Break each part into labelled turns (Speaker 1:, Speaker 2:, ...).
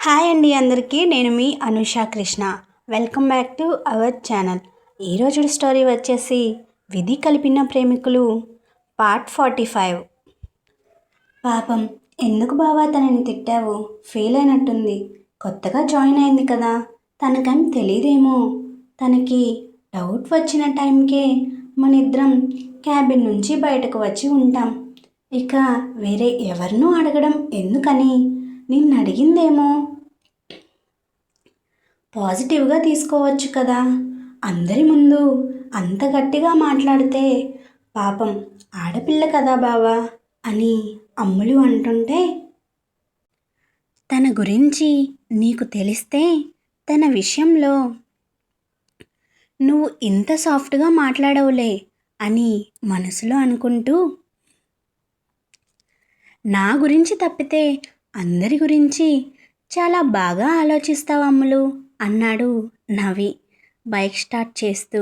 Speaker 1: Hi అండి అందరికీ. నేను మీ Anusha Krishna. Welcome back to our channel. ఈరోజు స్టోరీ వచ్చేసి విధి కలిపిన ప్రేమికులు పార్ట్ 45. పాపం, ఎందుకు బావా తనని తిట్టావు? ఫీల్ అయినట్టుంది. కొత్తగా జాయిన్ అయింది కదా, తనకేం తెలీదేమో. తనకి డౌట్ వచ్చిన టైంకే మన ఇద్దరం క్యాబిన్ నుంచి బయటకు వచ్చి ఉంటాం. ఇక వేరే ఎవరినూ అడగడం ఎందుకని నిన్ను అడిగిందేమో. పాజిటివ్గా తీసుకోవచ్చు కదా. అందరి ముందు అంత గట్టిగా మాట్లాడితే పాపం ఆడపిల్ల కదా బావా అని అమ్ములు అంటుంటే, తన గురించి నీకు తెలిస్తే తన విషయంలో నువ్వు ఇంత సాఫ్ట్గా మాట్లాడవులే అని మనసులో అనుకుంటూ, నా గురించి తప్పితే అందరి గురించి చాలా బాగా ఆలోచిస్తావు అమ్ములు అన్నాడు నవి బైక్ స్టార్ట్ చేస్తూ.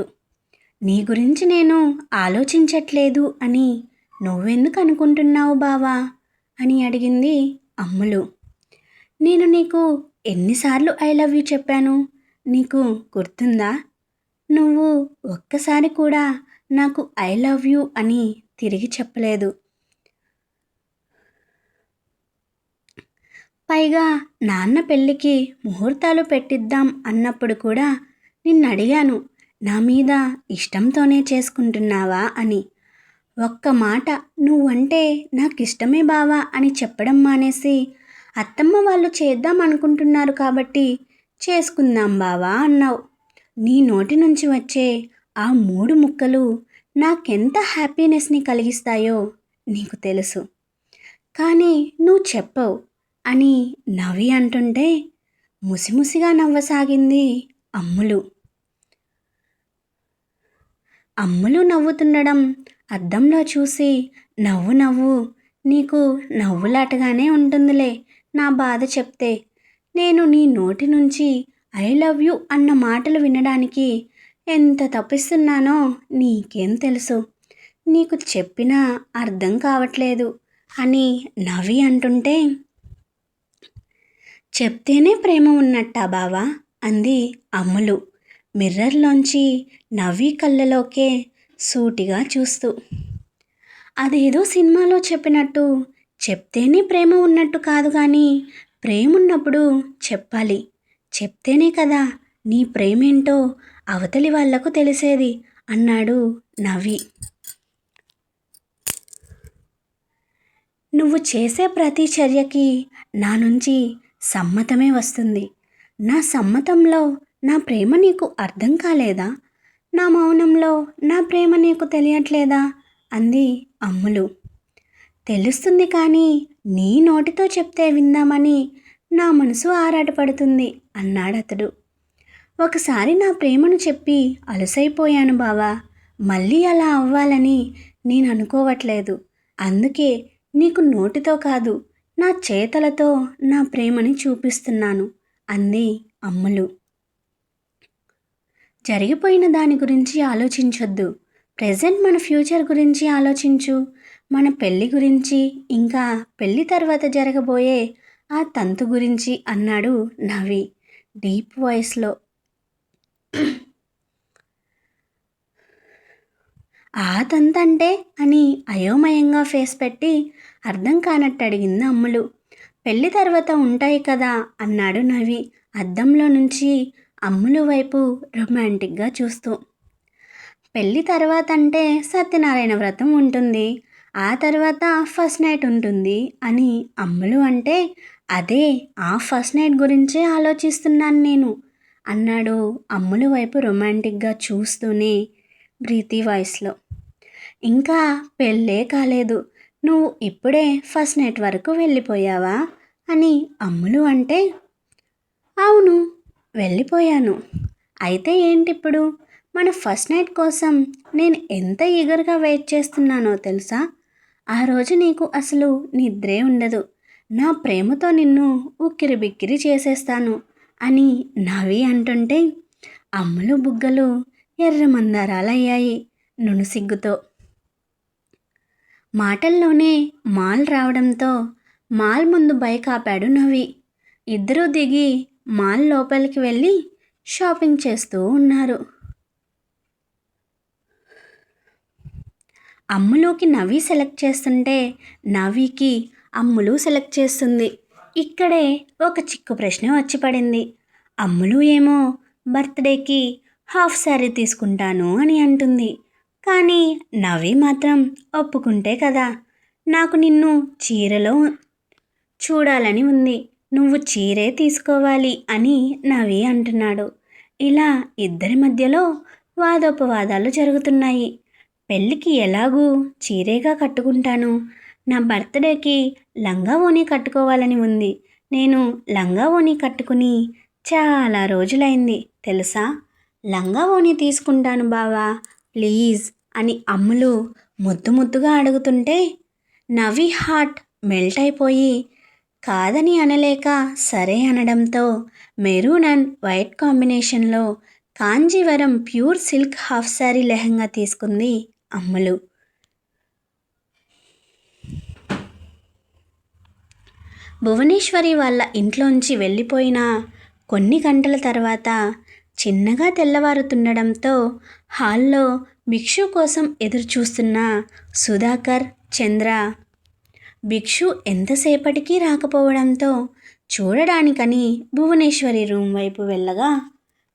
Speaker 1: నీ గురించి నేను ఆలోచించట్లేదు అని నువ్వెందుకు అనుకుంటున్నావు బావా అని అడిగింది అమ్ములు. నేను నీకు ఎన్నిసార్లు ఐ లవ్ యూ చెప్పాను, నీకు గుర్తుందా? నువ్వు ఒక్కసారి కూడా నాకు ఐ లవ్ యూ అని తిరిగి చెప్పలేదు. పైగా నాన్న పెళ్ళికి ముహూర్తాలు పెట్టిద్దాం అన్నప్పుడు కూడా నిన్ను అడిగాను, నా మీద ఇష్టంతోనే చేసుకుంటున్నావా అని. ఒక్క మాట నువ్వంటే నాకు ఇష్టమే బావా అని చెప్పడం మానేసి, అత్తమ్మ వాళ్ళు చేద్దాం అనుకుంటున్నారు కాబట్టి చేసుకుందాం బావా అన్నావు. నీ నోటి నుంచి వచ్చే ఆ 3 ముక్కలు నాకెంత హ్యాపీనెస్ని కలిగిస్తాయో నీకు తెలుసు. కానీ నువ్వు చెప్పవు అని నవి అంటుంటే ముసిముసిగా నవ్వసాగింది అమ్ములు. అమ్ములు నవ్వుతుండడం అద్దంలో చూసి, నవ్వు నీకు నవ్వులాటగానే ఉంటుందిలే. నా బాధ చెప్తే నేను నీ నోటి నుంచి ఐ లవ్ యూ అన్న మాటలు వినడానికి ఎంత తప్పిస్తున్నానో నీకేం తెలుసు. నీకు చెప్పినా అర్థం కావట్లేదు అని నవి అంటుంటే, చెప్తేనే ప్రేమ ఉన్నట్టా బావా అంది అమ్ములు మిర్రర్లోంచి నవ్వి కళ్ళలోకే సూటిగా చూస్తూ. అదేదో సినిమాలో చెప్పినట్టు చెప్తేనే ప్రేమ ఉన్నట్టు కాదు, కానీ ప్రేమ ఉన్నప్పుడు చెప్పాలి. చెప్తేనే కదా నీ ప్రేమేంటో అవతలి వాళ్లకు తెలిసేది అన్నాడు నవి. నువ్వు చేసే ప్రతి చర్యకి నా నుంచి సమ్మతమే వస్తుంది. నా సమ్మతంలో నా ప్రేమ నీకు అర్థం కాలేదా? నా మౌనంలో నా ప్రేమ నీకు తెలియట్లేదా అంది అమ్ములు. తెలుస్తుంది, కానీ నీ నోటితో చెప్తే విందామని నా మనసు ఆరాటపడుతుంది అన్నాడతడు. ఒకసారి నా ప్రేమను చెప్పి అలసైపోయాను బావా. మళ్ళీ అలా అవ్వాలని నేను అనుకోవట్లేదు. అందుకే నీకు నోటితో కాదు, నా చేతలతో నా ప్రేమని చూపిస్తున్నాను అంది అమ్ములు. జరిగిపోయిన దాని గురించి ఆలోచించొద్దు. ప్రెజెంట్ మన ఫ్యూచర్ గురించి ఆలోచించు. మన పెళ్ళి గురించి, ఇంకా పెళ్ళి తర్వాత జరగబోయే ఆ తంతు గురించి అన్నాడు నవి డీప్ వాయిస్లో. ఆ తంతంటే అని అయోమయంగా ఫేస్ పెట్టి అర్థం కానట్టు అడిగింది అమ్ములు. పెళ్ళి తర్వాత ఉంటాయి కదా అన్నాడు నవి అద్దంలో నుంచి అమ్ములు వైపు రొమాంటిక్గా చూస్తూ. పెళ్ళి తర్వాత అంటే సత్యనారాయణ వ్రతం ఉంటుంది, ఆ తర్వాత ఫస్ట్ నైట్ ఉంటుంది అని అమ్ములు అంటే, అదే ఆ ఫస్ట్ నైట్ గురించే ఆలోచిస్తున్నాను నేను అన్నాడు అమ్ములు వైపు రొమాంటిక్గా చూస్తూనే ప్రీతి వాయిస్లో. ఇంకా పెళ్ళే కాలేదు, నువ్వు ఇప్పుడే ఫస్ట్ నైట్ వరకు వెళ్ళిపోయావా అని అమ్ములు అంటే, అవును వెళ్ళిపోయాను. అయితే ఏంటిప్పుడు? మన ఫస్ట్ నైట్ కోసం నేను ఎంత ఈగర్గా వెయిట్ చేస్తున్నానో తెలుసా? ఆ రోజు నీకు అసలు నిద్రే ఉండదు. నా ప్రేమతో నిన్ను ఉక్కిరి బిక్కిరి చేసేస్తాను అని నవి అంటుంటే అమ్ములు బుగ్గలు ఎర్రమందారాలయ్యాయి నునుసిగ్గుతో. మాటల్లోనే మాల్ రావడంతో మాల్ ముందు బైక్ ఆపాడు నవి. ఇద్దరూ దిగి మాల్ లోపలికి వెళ్ళి షాపింగ్ చేస్తూ ఉన్నారు. అమ్ములుకి నవ్వి సెలెక్ట్ చేస్తుంటే నవ్వికి అమ్ములు సెలెక్ట్ చేస్తుంది. ఇక్కడే ఒక చిక్కు ప్రశ్న వచ్చి పడింది. అమ్ములు ఏమో బర్త్డేకి హాఫ్ శారీ తీసుకుంటాను అని అంటుంది. కానీ నవ్వి మాత్రం ఒప్పుకుంటే కదా, నాకు నిన్ను చీరలో చూడాలని ఉంది, నువ్వు చీరే తీసుకోవాలి అని నవ్వి అంటున్నాడు. ఇలా ఇద్దరి మధ్యలో వాదోపవాదాలు జరుగుతున్నాయి. పెళ్ళికి ఎలాగూ చీరేగా కట్టుకుంటాను, నా బర్త్డేకి లంగా ఓణీ కట్టుకోవాలని ఉంది, నేను లంగా ఓణీ కట్టుకుని చాలా రోజులైంది తెలుసా, లంగా ఓణీ తీసుకుంటాను బావా ప్లీజ్ అని అమ్ములు ముద్దు ముద్దుగా అడుగుతుంటే నవ్వి హార్ట్ మెల్ట్ అయిపోయి కాదని అనలేక సరే అనడంతో మెరూన్ అండ్ వైట్ కాంబినేషన్లో Kanjeevaram pure silk half sari lehenga తీసుకుంది అమ్ములు. భువనేశ్వరి వాళ్ళ ఇంట్లోంచి వెళ్ళిపోయిన కొన్ని గంటల తర్వాత చిన్నగా తెల్లవారుతుండడంతో హాల్లో భిక్షు కోసం ఎదురు చూస్తున్న సుధాకర్, చంద్ర భిక్షు ఎంతసేపటికి రాకపోవడంతో చూడడానికని భువనేశ్వరి రూమ్ వైపు వెళ్ళగా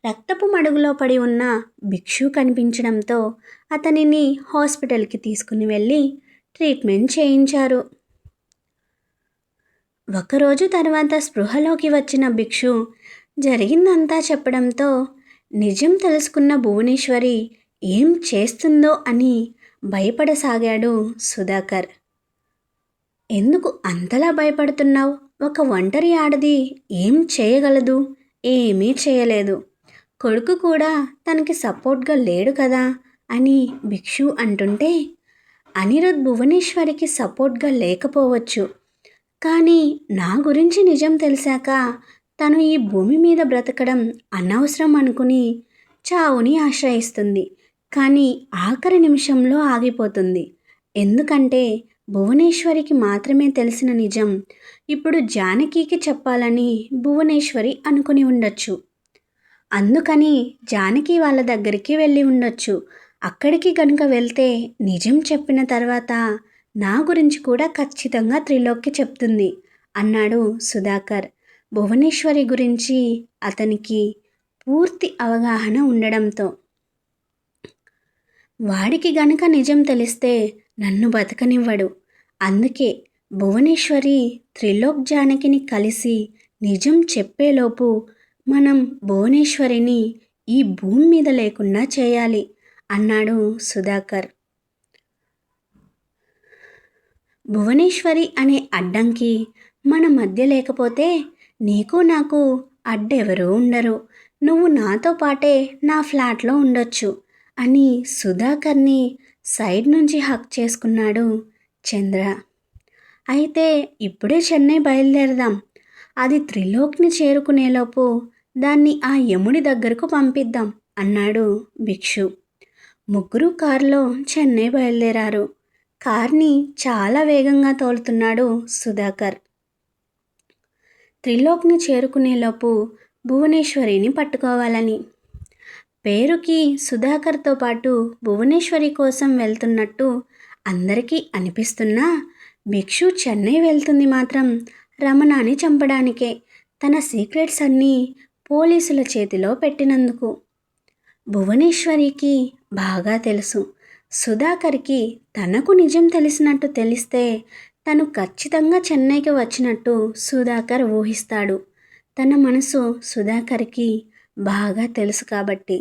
Speaker 1: రక్తపు మడుగులో పడి ఉన్న భిక్షు కనిపించడంతో అతనిని హాస్పిటల్కి తీసుకుని వెళ్ళి ట్రీట్మెంట్ చేయించారు. ఒకరోజు తర్వాత స్పృహలోకి వచ్చిన భిక్షు జరిగిందంతా చెప్పడంతో నిజం తెలుసుకున్న భువనేశ్వరి ఏం చేస్తుందో అని భయపడసాగాడు సుధాకర్. ఎందుకు అంతలా భయపడుతున్నావు, ఒక ఒంటరి ఆడది ఏం చేయగలదు, ఏమీ చేయలేదు, కొడుకు కూడా తనకి సపోర్ట్గా లేడు కదా అని భిక్షు అంటుంటే అనిరుద్ భువనేశ్వరికి సపోర్ట్గా లేకపోవచ్చు, కానీ నా గురించి నిజం తెలిసాక తను ఈ భూమి మీద బ్రతకడం అనవసరం అనుకుని చావుని ఆశ్రయిస్తుంది, కానీ ఆఖరి నిమిషంలో ఆగిపోతుంది. ఎందుకంటే భువనేశ్వరికి మాత్రమే తెలిసిన నిజం ఇప్పుడు జానకికి చెప్పాలని భువనేశ్వరి అనుకుని ఉండొచ్చు. అందుకని జానకి వాళ్ళ దగ్గరికి వెళ్ళి ఉండొచ్చు. అక్కడికి కనుక వెళ్తే నిజం చెప్పిన తర్వాత నా గురించి కూడా ఖచ్చితంగా త్రిలోక్కి చెప్తుంది అన్నాడు సుధాకర్. భువనేశ్వరి గురించి అతనికి పూర్తి అవగాహన ఉండడంతో వాడికి గనక నిజం తెలిస్తే నన్ను బతకనివ్వడు, అందుకే భువనేశ్వరి త్రిలోక్ జానకిని కలిసి నిజం చెప్పేలోపు మనం భువనేశ్వరిని ఈ భూమి మీద లేకుండా చేయాలి అన్నాడు సుధాకర్. భువనేశ్వరి అనే అడ్డంకి మన మధ్య లేకపోతే నీకు నాకు అడ్డెవరూ ఉండరు, నువ్వు నాతో పాటే నా ఫ్లాట్లో ఉండొచ్చు అని సుధాకర్ని సైడ్ నుంచి హక్ చేసుకున్నాడు చంద్ర. అయితే ఇప్పుడే చెన్నై బయలుదేరదాం, అది త్రిలోక్ని చేరుకునేలోపు దాన్ని ఆ యముడి దగ్గరకు పంపిద్దాం అన్నాడు భిక్షు. ముగ్గురు కారులో చెన్నై బయలుదేరారు. కార్ని చాలా వేగంగా తోలుతున్నాడు సుధాకర్. త్రిలోక్ని చేరుకునేలోపు భువనేశ్వరిని పట్టుకోవాలని. పేరుకి సుధాకర్తో పాటు భువనేశ్వరి కోసం వెళ్తున్నట్టు అందరికీ అనిపిస్తున్నా భిక్షు చెన్నై వెళ్తుంది మాత్రం రమణాని చంపడానికే, తన సీక్రెట్స్ అన్నీ పోలీసుల చేతిలో పెట్టినందుకు. భువనేశ్వరికి బాగా తెలుసు సుధాకర్కి తనకు నిజం తెలిసినట్టు తెలిస్తే తను ఖచ్చితంగా చెన్నైకి వచ్చినట్టు సుధాకర్ ఊహిస్తాడు. తన మనసు సుధాకర్కి బాగా తెలుసు కాబట్టి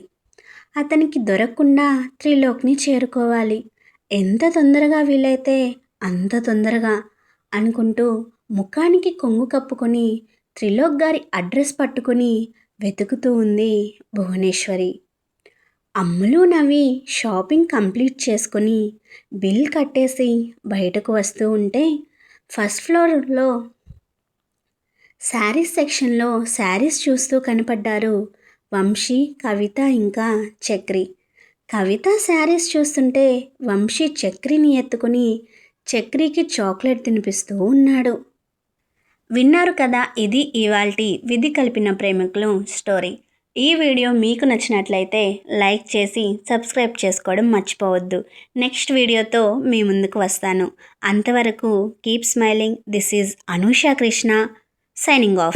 Speaker 1: అతనికి దొరకకుండా త్రిలోక్ని చేరుకోవాలి, ఎంత తొందరగా వీలైతే అంత తొందరగా అనుకుంటూ ముఖానికి కొంగు కప్పుకొని త్రిలోక్ గారి అడ్రస్ పట్టుకుని వెతుకుతూ ఉంది భువనేశ్వరి. అమ్ములు నవ్వి షాపింగ్ కంప్లీట్ చేసుకుని బిల్ కట్టేసి బయటకు వస్తూ ఉంటే ఫస్ట్ ఫ్లోర్లో శారీస్ సెక్షన్లో శారీస్ చూస్తూ కనపడ్డారు వంశీ, కవిత ఇంకా చక్రి. కవిత శారీస్ చూస్తుంటే వంశీ చక్రిని ఎత్తుకుని చక్రికి చాక్లెట్ తినిపిస్తూ ఉన్నాడు. విన్నారు కదా, ఇది ఇవాల్టి విధి కలిపిన ప్రేమికులు స్టోరీ. ఈ వీడియో మీకు నచ్చినట్లయితే లైక్ చేసి సబ్స్క్రైబ్ చేసుకోవడం మర్చిపోవద్దు. నెక్స్ట్ వీడియోతో మీ ముందుకు వస్తాను. అంతవరకు keep smiling. This is Anusha Krishna signing off.